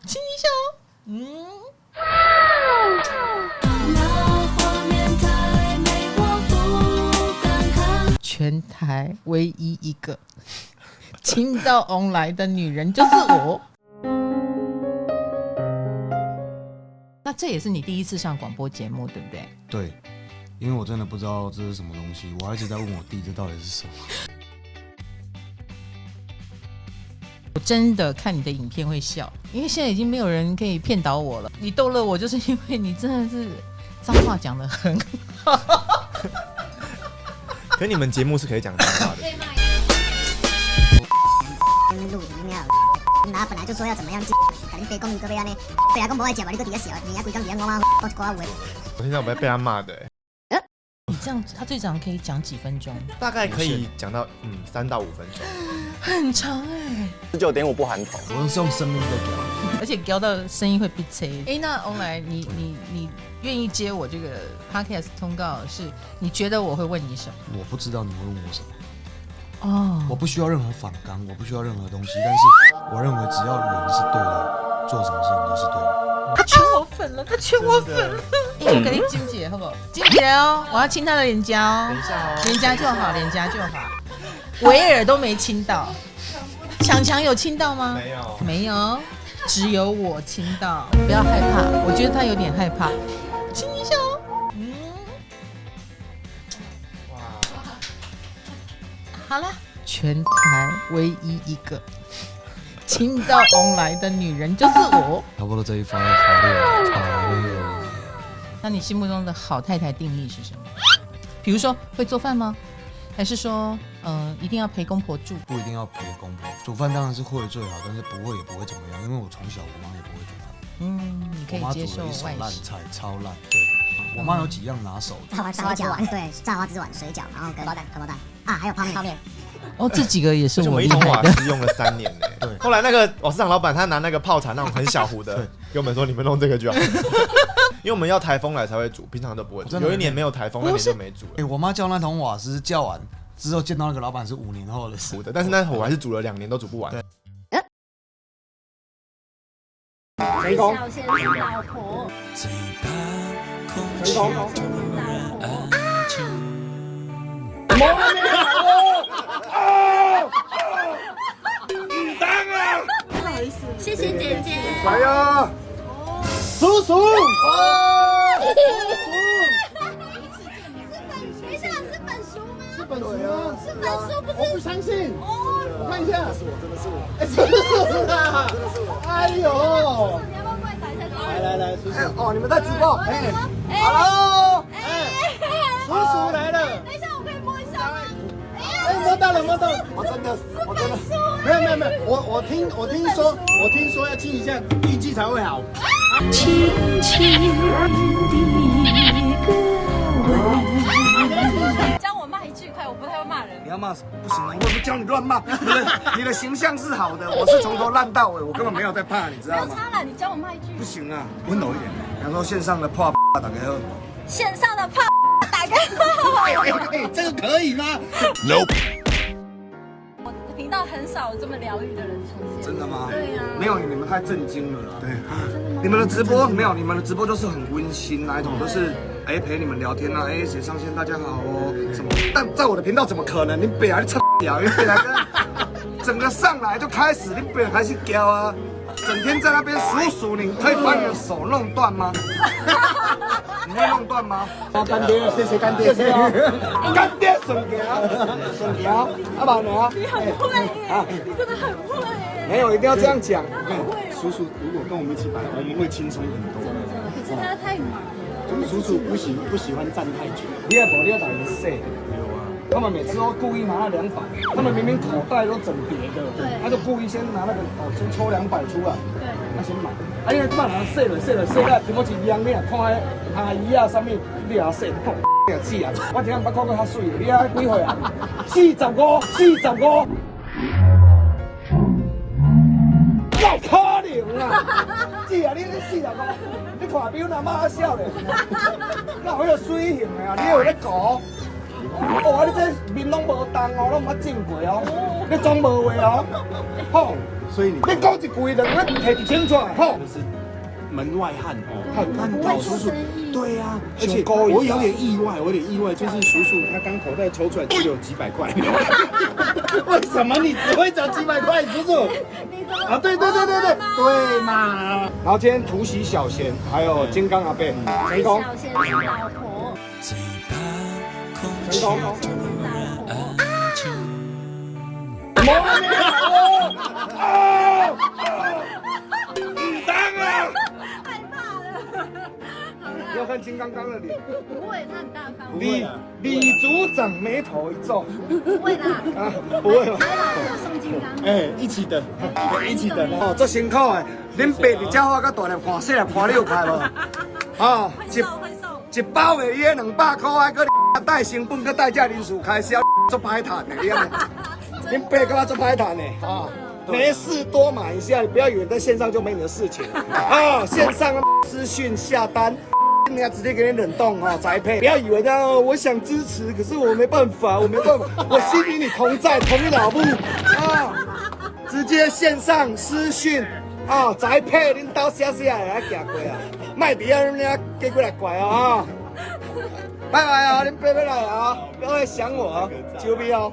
亲一下。全台唯一一个亲到 online 的女人就是我。那这也是你第一次上广播节目，对不对？对，因为我真的不知道这是什么东西，我还一直在问我弟这到底是什么。我真的看你的影片会笑，因为现在已经没有人可以骗倒我了。你逗乐我，就是因为你真的是脏话讲得很好。可你们节目是可以讲脏话的。录音啊，那本来就说要怎么样，赶紧别讲你各位安尼，别来讲无爱食嘛，你搁底下笑，你还规工底下我话。我现在我被他骂的。你这样子，他最长可以讲几分钟？大概可以讲到3到5分钟，很长哎。19.5不含头，我是用生命在讲，而且聊到声音会闭塞。那欧来，你愿意接我这个 podcast 通告，是你觉得我会问你什么？我不知道你会问我什么。哦，我不需要任何反纲，我不需要任何东西，但是我认为只要人是对的，做什么事情都是对的。他圈我粉了，他圈我粉了。我给你金姐好不好？金姐哦，我要亲她的脸颊哦。等一下哦，脸颊就好，脸颊就好。维尔都没亲到，强强有亲到吗？没有，没有，只有我亲到。不要害怕，我觉得他有点害怕。亲一下哦。哇，好了，全台唯一一个亲到online的女人就是我。差不多这一发要发六。那你心目中的好太太定义是什么？比如说会做饭吗？还是说一定要陪公婆住？不一定要陪公婆，煮饭当然是会最好，但是不会也不会怎么样，因为我从小我妈也不会煮饭。你可以我妈接受煮了一手外食。烂菜，超烂。对，我妈有几样拿手的，炸花枝丸，对，炸花枝丸、水饺，然后跟荷包蛋啊，还有泡面。哦，这几个也是而且我们一厉害的。桶瓦斯用了3年呢。对后来那个瓦斯厂老板他拿那个泡茶那种很小壶的，跟我们说你们弄这个就好。因为我们要台风来才会煮，平常都不会煮。真的有一年没有台风，那年就没煮了。我妈叫那桶瓦斯叫完之后，见到那个老板是5年后的事。但是那我还是煮了2年都煮不完。成功，小先生老婆，成功。谢谢姐姐。来呀，叔叔。等一下，是本书吗？是本书吗？是本书，不是？我不相信。哦，我看一下，真的是我，真的是啊，真的是我。哎呦，你要不要过来打一下招呼？来，叔叔。哦，你们在直播。Hello，叔叔来了。等一下，我可以摸一下吗？摸到了，我真的，没有，我听说要亲一下，运气才会好。轻轻教我骂一句，快，我不太会骂人。你要骂不行啊，我不教你乱骂。你的形象是好的，我是从头烂到尾，我根本没有在怕，你知道吗？不要插了，你教我骂一句。不行啊，温柔一点。比方说线上的破打给我。线上的炮打开炮。这个可以吗 Nope。我的频道很少有这么疗愈的人出现。真的吗？对呀。没有，你们太震惊了啦。对，你们的直播没有，你们的直播就是很温馨那一种，就是陪你们聊天啊，谁上线大家好哦什么。但在我的频道怎么可能？你别来扯屌，你别来跟整个上来就开始，你别开始教啊。整天在那边数数，你可以把你的手弄断吗？你会弄断吗？干爹，谢谢干爹，谢谢哦。干爹顺条，阿爸呢？你很会耶，你真的很会耶。没有，一定要这样讲。叔叔如果跟我们一起摆，我们会轻松很多。可是他太忙了。叔叔不喜欢站太久。你也不要打人射。他们每次都故意拿那200，他们明明口袋都整叠的，他就故意先拿那个先抽200出来，他先买。啊，因为慢慢射到提莫一样，你啊看迄阿姨啊啥物，你啊射，讲你啊死啊！我今日捌看过较水的，你啊几岁啊？45，有可能啊！是啊，你45，你看表那么少咧，哪有迄个水型的啊？你有咧搞？哦，你这面拢无动哦，拢毋捌整过哦，你装无话哦。好，叔所以你讲一句，两个摕一清楚，吼。是门外汉哦，看到叔叔，对呀，而且我有点意外，就是叔叔他刚口袋抽出来只有几百块，为什么你只会找几百块，叔叔？啊，对嘛。然后今天突袭小贤，还有金刚阿贝，成功，小仙是老婆，成功。要看金刚刚的脸，不会，他很大方。李组长眉头一皱，不会啦，啊，不会吧？来啦，我送金刚。哎，一起的哦，这辛苦的，恁爸伫遮我甲大粒看细粒看，你有看无？哦，一包的伊个200块，还搁带成本，搁带价人数开销，做歹赚的，恁爸跟我做歹赚的啊！没事多买一下，你不要以为在线上就没你的事情啊！线上私讯下单。人家直接给你冷冻哦，宅配，不要以为这样哦，我想支持，可是我没办法，我心与你同在，同一老母啊！直接线上私讯啊，宅配，恁兜写来行过啊，卖伫啊，恁遐过过来怪哦啊！拜拜啊，恁爸要来啊，不要来想我，救命哦！